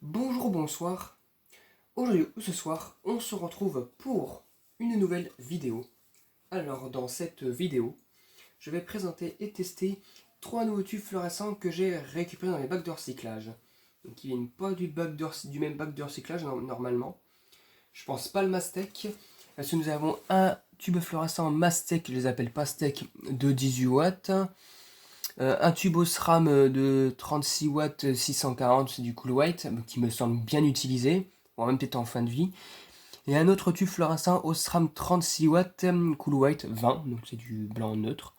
Bonjour, bonsoir. Aujourd'hui ou ce soir, on se retrouve pour une nouvelle vidéo. Alors, dans cette vidéo, je vais présenter et tester 3 nouveaux tubes fluorescents que j'ai récupérés dans les bacs de recyclage. Donc, ils viennent pas du même bac de recyclage normalement. Je pense pas le Mastec, parce que nous avons un tube fluorescent Mastec, je les appelle Pastec, de 18 watts. Un tube Osram de 36 watts 640, c'est du Cool White, qui me semble bien utilisé, voire même peut-être en fin de vie. Et un autre tube fluorescent Osram 36 watts Cool White 20, donc c'est du blanc neutre,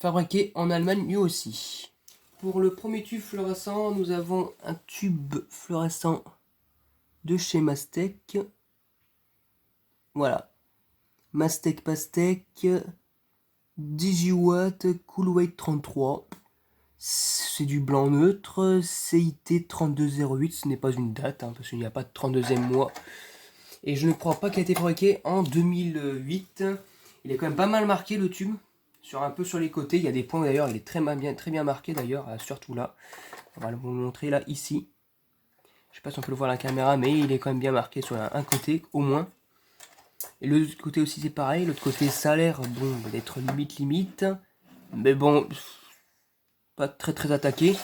fabriqué en Allemagne lui aussi. Pour le premier tube fluorescent, nous avons un tube fluorescent de chez Mastec. Voilà, Mastec Pastec, 18 watts Cool White 33. C'est du blanc neutre, CIT 3208, ce n'est pas une date, parce qu'il n'y a pas de 32e mois. Et je ne crois pas qu'il a été fabriqué en 2008. Il est quand même pas mal marqué le tube, un peu sur les côtés. Il y a des points d'ailleurs, il est très bien marqué d'ailleurs, surtout là. On va vous montrer là, ici. Je sais pas si on peut le voir à la caméra, mais il est quand même bien marqué sur un côté, au moins. Et l'autre côté aussi c'est pareil, l'autre côté ça a l'air bon, d'être limite. Mais bon, pas très attaqué.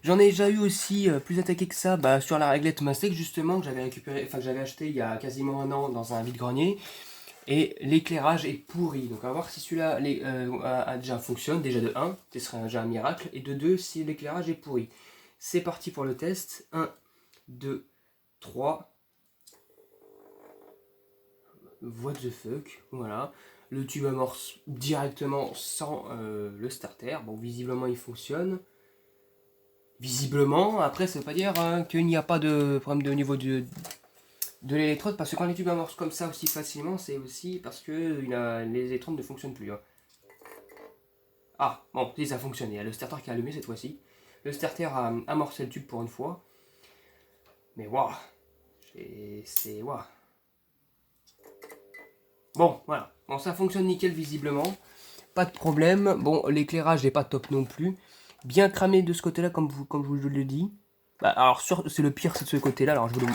J'en ai déjà eu aussi plus attaqué que ça sur la réglette Mastec justement que j'avais récupéré, que j'avais acheté il y a quasiment un an dans un vide-grenier. Et l'éclairage est pourri. Donc on va voir si celui-là déjà fonctionne, déjà de 1, ce serait déjà un miracle. Et de 2, si l'éclairage est pourri. C'est parti pour le test. 1, 2, 3. What the fuck, voilà. Le tube amorce directement sans le starter. Bon, visiblement il fonctionne. Visiblement, après ça veut pas dire qu'il n'y a pas de problème au niveau de l'électrode, parce que quand les tubes amorcent comme ça aussi facilement, c'est aussi parce que les électrodes ne fonctionnent plus. Ah, bon, si ça fonctionne, il y a le starter qui a allumé cette fois-ci. Le starter a amorcé le tube pour une fois. Mais waouh, c'est waouh. Bon, voilà. Bon, ça fonctionne nickel visiblement. Pas de problème. Bon, l'éclairage n'est pas top non plus. Bien cramé de ce côté-là, comme je vous le dis. Alors, c'est le pire, c'est de ce côté-là. Alors, je vais le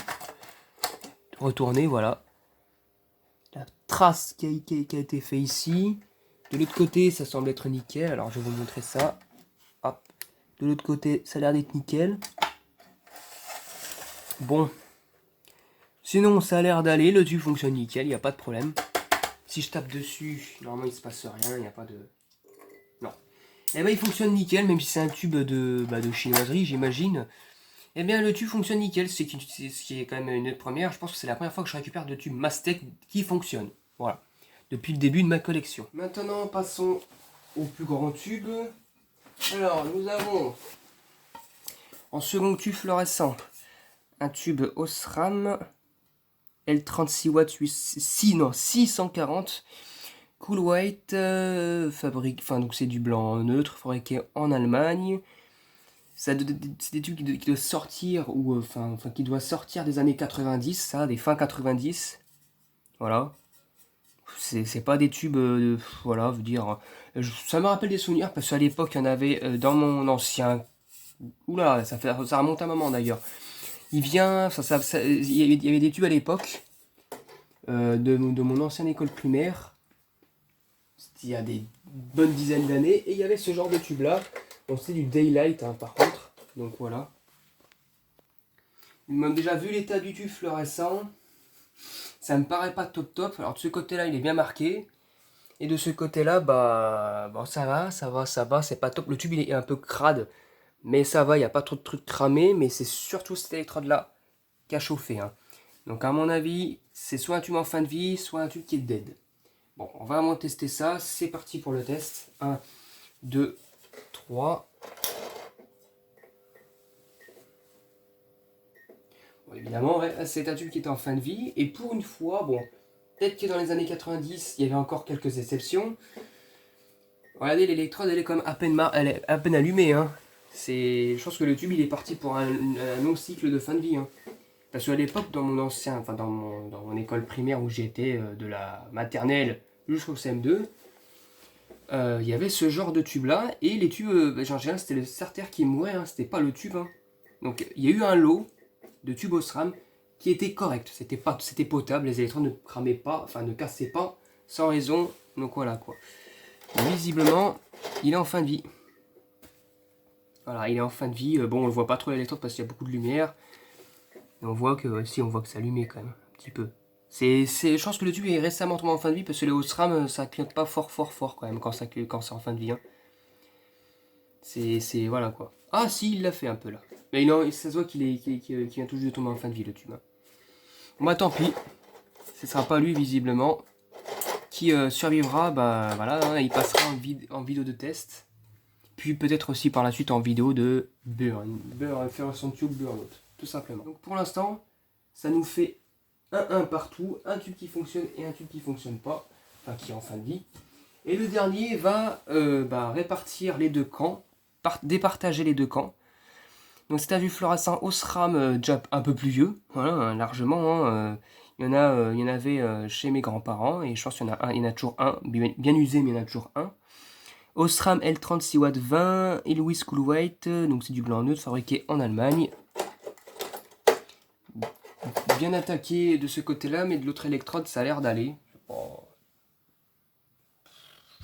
retourner, voilà. La trace qui a été fait ici. De l'autre côté, ça semble être nickel. Alors, je vais vous montrer ça. Hop. De l'autre côté, ça a l'air d'être nickel. Bon. Sinon, ça a l'air d'aller. Le tube fonctionne nickel, il n'y a pas de problème. Si je tape dessus, normalement, il ne se passe rien. Il n'y a pas de... Non. Eh ben, il fonctionne nickel, même si c'est un tube de chinoiserie, j'imagine. Eh bien, le tube fonctionne nickel, ce qui est quand même une première. Je pense que c'est la première fois que je récupère de tube Mastec qui fonctionne. Voilà. Depuis le début de ma collection. Maintenant, passons au plus grand tube. Alors, nous avons en second tube fluorescent un tube Osram L36 watts 640 Cool White, donc c'est du blanc neutre, fabriqué en Allemagne. C'est des tubes qui doivent sortir, ou qui doivent sortir des années 90, ça, des fins 90. Voilà. C'est pas des tubes, voilà, veut dire. Ça me rappelle des souvenirs, parce qu'à l'époque, il y en avait dans mon ancien. Oula, ça remonte à un moment d'ailleurs. Il y avait des tubes à l'époque de mon ancienne école primaire. C'était il y a des bonnes dizaines d'années. Et il y avait ce genre de tube là. Bon, c'est du Daylight par contre. Donc voilà. Ils m'ont déjà vu l'état du tube fluorescent. Ça me paraît pas top. Alors de ce côté là il est bien marqué. Et de ce côté là bon, ça va, c'est pas top. Le tube il est un peu crade. Mais ça va, il n'y a pas trop de trucs cramés. Mais c'est surtout cette électrode là qui a chauffé. Donc à mon avis, c'est soit un tube en fin de vie, soit un tube qui est dead. Bon, on va vraiment tester ça. C'est parti pour le test. 1, 2, 3. Bon, évidemment, ouais, c'est un tube qui est en fin de vie. Et pour une fois, bon, peut-être que dans les années 90, il y avait encore quelques exceptions. Regardez, l'électrode, elle est comme à peine allumée. Je pense que le tube, il est parti pour un long cycle de fin de vie. Parce qu'à l'époque, dans mon école primaire où j'étais, de la maternelle jusqu'au CM2, il y avait ce genre de tube là, et les tubes, en général, c'était le starter qui mourait, c'était pas le tube. Donc il y a eu un lot, de tube Osram qui était correct. C'était potable, les électrodes ne cramaient pas, enfin ne cassaient pas sans raison. Donc voilà quoi. Visiblement, il est en fin de vie. Voilà, il est en fin de vie. Bon, on le voit pas trop l'électrode parce qu'il y a beaucoup de lumière. Et on voit que, si, on voit que ça allumait quand même, un petit peu. Je pense que le tube est récemment tombé en fin de vie parce que les Osram, ça clignote pas fort quand même quand c'est en fin de vie. Hein. Voilà quoi. Ah si, il l'a fait un peu là. Mais non, ça se voit qu'il vient tout juste de tomber en fin de vie le tube. Hein. Bon bah tant pis. Ce sera pas lui visiblement qui survivra. Bah voilà, hein, il passera en vidéo de test. Puis peut-être aussi par la suite en vidéo de faire son tube burn-out. Tout simplement. Donc pour l'instant, ça nous fait 1-1 partout. Un tube qui fonctionne et un tube qui fonctionne pas. Enfin qui est en fin de vie. Et le dernier va répartir les deux camps. Départager les deux camps. Donc c'est un tube fluorescent Osram déjà un peu plus vieux, voilà, hein, largement. Hein, il y en avait chez mes grands-parents et je pense qu'il y en a toujours un, bien usé, mais il y en a toujours un. Osram L30 6W 20, Ilwis Cool White, donc c'est du blanc neutre fabriqué en Allemagne. Bien attaqué de ce côté-là, mais de l'autre électrode ça a l'air d'aller. Je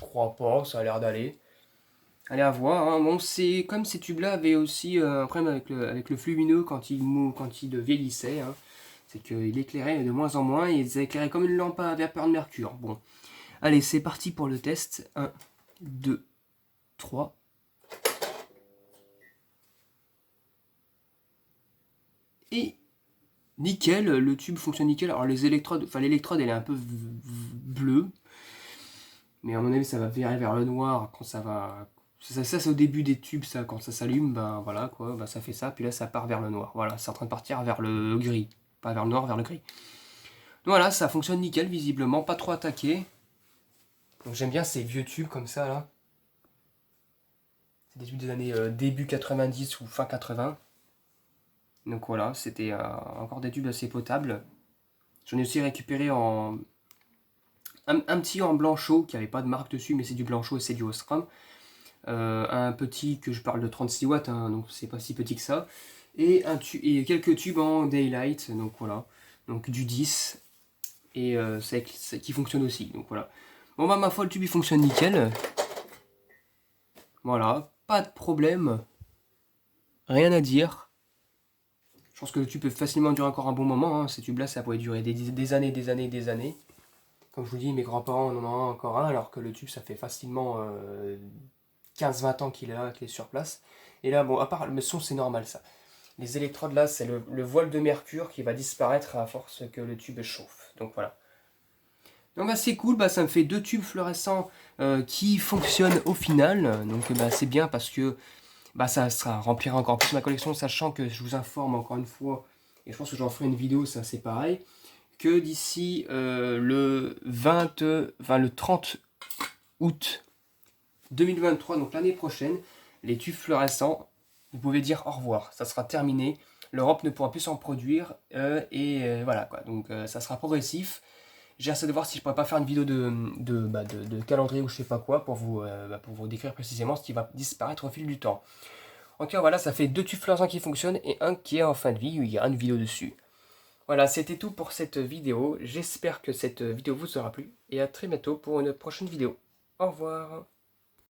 crois pas, ça a l'air d'aller. Allez à voir, hein. Bon, c'est comme ces tubes-là avaient aussi un problème avec le flux lumineux quand il vieillissait. Hein. C'est qu'il éclairait de moins en moins et il éclairait comme une lampe à vapeur de mercure. Bon, allez, c'est parti pour le test. 1, 2, 3. Et nickel, le tube fonctionne nickel. Alors les électrodes, enfin l'électrode elle est un peu bleue. Mais à mon avis ça va virer vers le noir quand ça va... Ça c'est au début des tubes, ça, quand ça s'allume, ben voilà quoi, ben, ça fait ça, puis là ça part vers le noir. Voilà, c'est en train de partir vers le gris. Pas vers le noir, vers le gris. Voilà, ça fonctionne nickel, visiblement, pas trop attaqué. Donc j'aime bien ces vieux tubes comme ça là. C'est des tubes des années début 90 ou fin 80. Donc voilà, c'était encore des tubes assez potables. J'en ai aussi récupéré un petit en blanc chaud, qui n'avait pas de marque dessus, mais c'est du blanc chaud et c'est du Osram. Un petit que je parle de 36 watts, hein, donc c'est pas si petit que ça. Et quelques tubes en daylight, donc voilà. Donc du 10, et qui fonctionne aussi, donc voilà. Bon bah ma foi, le tube il fonctionne nickel. Voilà, pas de problème. Rien à dire. Je pense que le tube peut facilement durer encore un bon moment. Hein. Ces tubes-là, ça pourrait durer des années, des années, des années. Comme je vous dis, mes grands-parents en ont encore un, alors que le tube, ça fait facilement 15-20 ans qu'il est là, qu'il est sur place. Et là, bon, à part le son, c'est normal ça. Les électrodes là, c'est le voile de mercure qui va disparaître à force que le tube chauffe. Donc voilà. Donc bah, c'est cool, bah, ça me fait 2 tubes fluorescents qui fonctionnent au final. Donc bah, c'est bien parce que bah, ça remplira encore plus ma collection, sachant que je vous informe encore une fois, et je pense que j'en ferai une vidéo, ça c'est pareil, que d'ici le 30 août 2023, donc l'année prochaine, les tubes fluorescents, vous pouvez dire au revoir, ça sera terminé, l'Europe ne pourra plus s'en produire, voilà quoi, donc ça sera progressif. J'ai essayé de voir si je pourrais pas faire une vidéo de calendrier ou je sais pas quoi pour vous décrire précisément ce qui va disparaître au fil du temps. Ok, voilà, ça fait 2 tubes fluorescents qui fonctionnent et un qui est en fin de vie, où il y a une vidéo dessus. Voilà, c'était tout pour cette vidéo. J'espère que cette vidéo vous aura plu et à très bientôt pour une prochaine vidéo. Au revoir.